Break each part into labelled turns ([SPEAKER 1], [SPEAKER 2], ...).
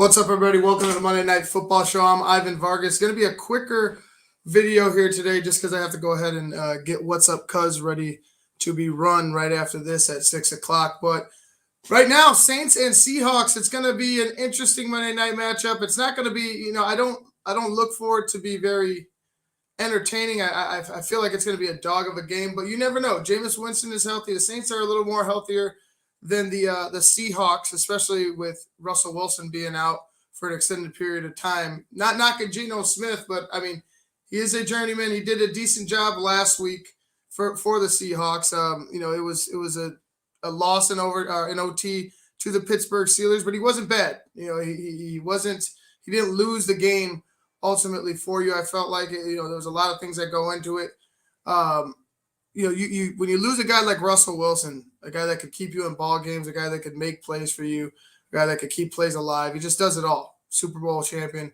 [SPEAKER 1] What's up, everybody? Welcome to the Monday Night Football Show. I'm Ivan Vargas. It's going to be a quicker video here today just because I have to go ahead and get What's Up Cuz ready to be run right after this at 6 o'clock. But right now, Saints and Seahawks, it's going to be an interesting Monday night matchup. It's not going to be, I don't look for it to be very entertaining. I feel like it's going to be a dog of a game, but you never know. Jameis Winston is healthy. The Saints are a little more healthier than the Seahawks, especially with Russell Wilson being out for an extended period of time. Not knocking Geno Smith, but I mean, he is a journeyman. He did a decent job last week for the Seahawks. It was a loss in OT to the Pittsburgh Steelers, but he wasn't bad. He didn't lose the game ultimately for you. I felt like there was a lot of things that go into it. When you lose a guy like Russell Wilson, a guy that could keep you in ball games, a guy that could make plays for you, a guy that could keep plays alive, he just does it all. Super Bowl champion.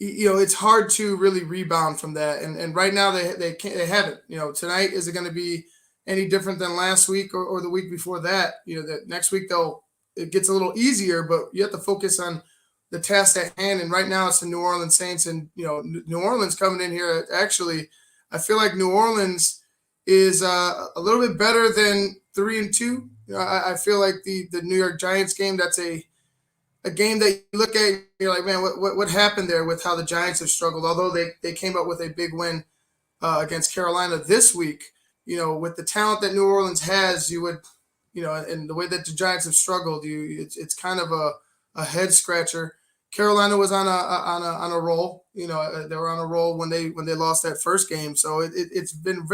[SPEAKER 1] It's hard to really rebound from that. And right now they haven't. Tonight, is it going to be any different than last week or the week before that? That next week it gets a little easier, but you have to focus on the task at hand. And right now it's the New Orleans Saints, and New Orleans coming in here. Actually, I feel like New Orleans is a little bit better than 3-2. I feel like the New York Giants game, that's a game that you look at, you're like, man, what happened there with how the Giants have struggled? Although they came up with a big win against Carolina this week, with the talent that New Orleans has, you would, and the way that the Giants have struggled, it's kind of a head scratcher. Carolina was on a roll. They were on a roll when they lost that first game. So it's been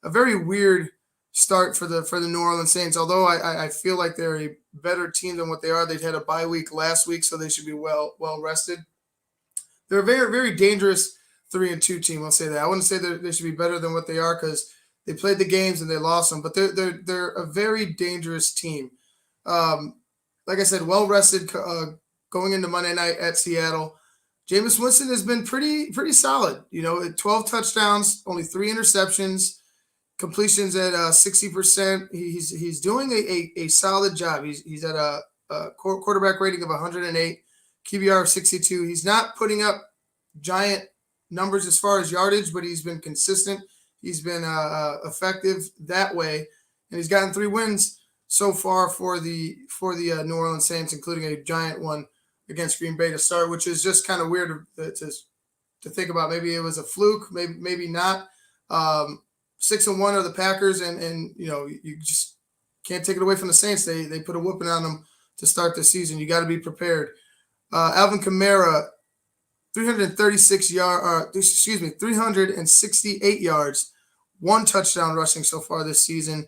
[SPEAKER 1] a very weird start for the New Orleans Saints. Although I feel like they're a better team than what they are. They'd had a bye week last week, so they should be well rested. They're a very, very dangerous 3-2 team. I'll say that. I wouldn't say that they should be better than what they are because they played the games and they lost them, but they're a very dangerous team. Like I said, well rested going into Monday night at Seattle. Jameis Winston has been pretty solid. 12 touchdowns, only 3 interceptions, completions at 60%. He's doing a solid job. He's at a quarterback rating of 108, QBR of 62. He's not putting up giant numbers as far as yardage, but he's been consistent. He's been effective that way, and he's gotten 3 wins so far for the New Orleans Saints, including a giant one against Green Bay to start, which is just kind of weird to think about. Maybe it was a fluke, maybe not. 6-1 are the Packers, and you just can't take it away from the Saints. They put a whooping on them to start the season. You got to be prepared. Alvin Kamara, 368 yards, 1 touchdown rushing so far this season.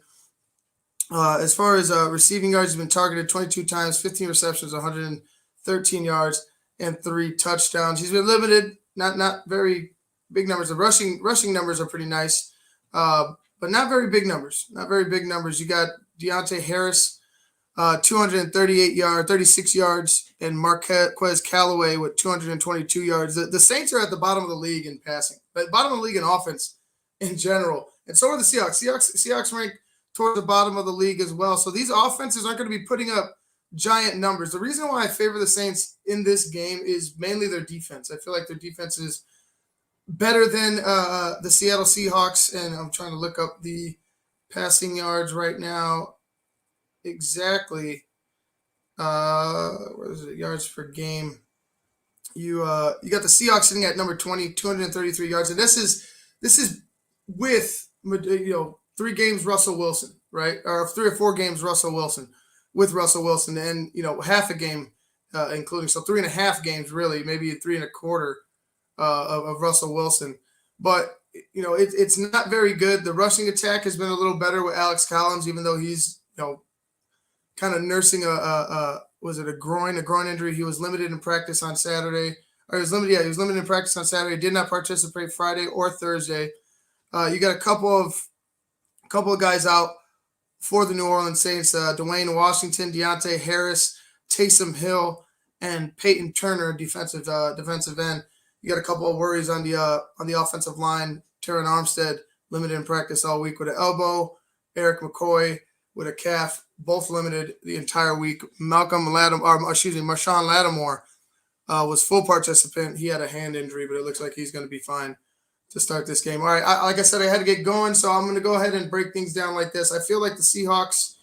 [SPEAKER 1] As far as receiving yards, he's been targeted 22 times, 15 receptions, 113 yards, and 3 touchdowns. He's been limited, not very big numbers. The rushing numbers are pretty nice, but not very big numbers. Not very big numbers. You got Deontay Harris, 36 yards, and Marquez Callaway with 222 yards. The Saints are at the bottom of the league in passing, but bottom of the league in offense in general. And so are the Seahawks. Seahawks rank towards the bottom of the league as well. So these offenses aren't going to be putting up giant numbers. The reason why I favor the Saints in this game is mainly their defense. I feel like their defense is better than the Seattle Seahawks, and I'm trying to look up the passing yards right now. Exactly. What is it? Yards per game. You got the Seahawks sitting at number 20, 233 yards, and this is with 3 games Russell Wilson, right? Or 3 or 4 games Russell Wilson with Russell Wilson, and half a game, including 3.5 games really, maybe 3.25 of Russell Wilson. But it's not very good. The rushing attack has been a little better with Alex Collins, even though he's kind of nursing a groin injury. He was limited in practice on Saturday. Or he was limited in practice on Saturday. Did not participate Friday or Thursday. You got a couple of guys out for the New Orleans Saints: Dwayne Washington, Deontay Harris, Taysom Hill, and Peyton Turner, defensive end. You got a couple of worries on the offensive line. Terron Armstead limited in practice all week with an elbow. Eric McCoy with a calf, both limited the entire week. Marshawn Lattimore was full participant. He had a hand injury, but it looks like he's going to be fine to start this game. All right, like I said, I had to get going, so I'm going to go ahead and break things down like this. I feel like the Seahawks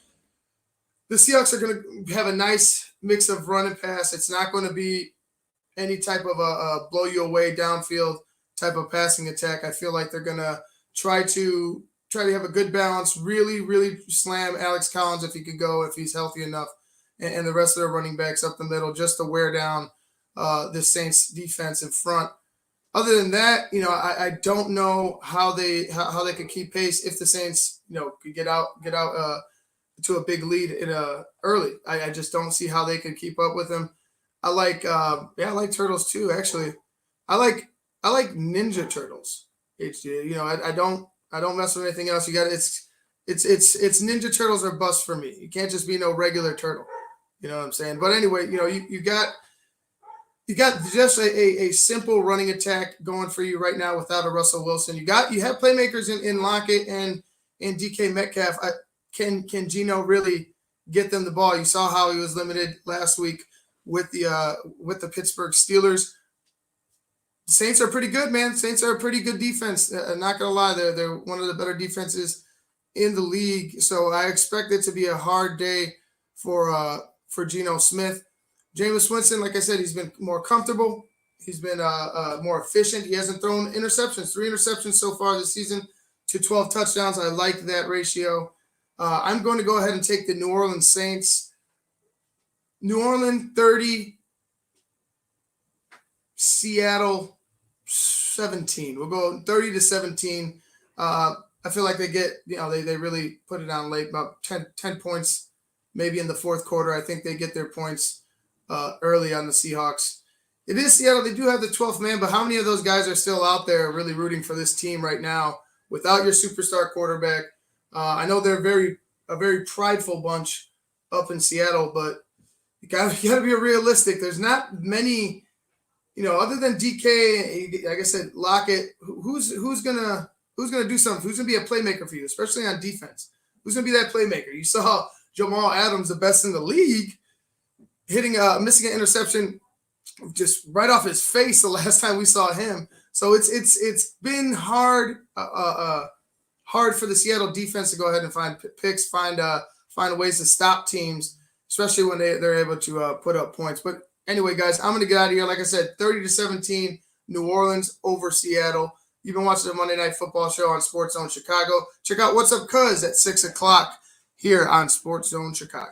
[SPEAKER 1] are going to have a nice mix of run and pass. It's not going to be any type of a blow you away downfield type of passing attack. I feel like they're going to try to have a good balance, really, really slam Alex Collins if he could go, if he's healthy enough, and the rest of their running backs up the middle just to wear down the Saints defense in front. Other than that, I don't know how they could keep pace if the Saints, could get out to a big lead early. I just don't see how they could keep up with them. I like Turtles too. Actually, I like Ninja Turtles. I don't mess with anything else. It's Ninja Turtles or bust for me. You can't just be no regular turtle. You know what I'm saying? But anyway, you got just a simple running attack going for you right now without a Russell Wilson. You have playmakers in Lockett and DK Metcalf. Can Geno really get them the ball? You saw how he was limited last week with the Pittsburgh Steelers. The Saints are pretty good, man. Saints are a pretty good defense. Not gonna lie, they're one of the better defenses in the league. So I expect it to be a hard day for Geno Smith. Jameis Winston, like I said, he's been more comfortable. He's been more efficient. He hasn't thrown interceptions. 3 interceptions so far this season to 12 touchdowns. I like that ratio. I'm going to go ahead and take the New Orleans Saints. New Orleans 30, Seattle 17. We'll go 30-17. I feel like they get, they really put it on late, about 10 points, maybe in the fourth quarter. I think they get their points early on the Seahawks. It is Seattle. They do have the 12th man, but how many of those guys are still out there really rooting for this team right now without your superstar quarterback? I know they're a very prideful bunch up in Seattle, but you got to be realistic. There's not many, other than DK, like I said, Lockett. Who's gonna do something? Who's gonna be a playmaker for you, especially on defense? Who's gonna be that playmaker? You saw Jamal Adams, the best in the league, missing an interception just right off his face the last time we saw him. So it's been hard for the Seattle defense to go ahead and find picks, find ways to stop teams, especially when they're able to put up points. But anyway, guys, I'm going to get out of here. Like I said, 30-17, New Orleans over Seattle. You've been watching the Monday Night Football Show on Sports Zone Chicago. Check out What's Up Cuz at 6 o'clock here on Sports Zone Chicago.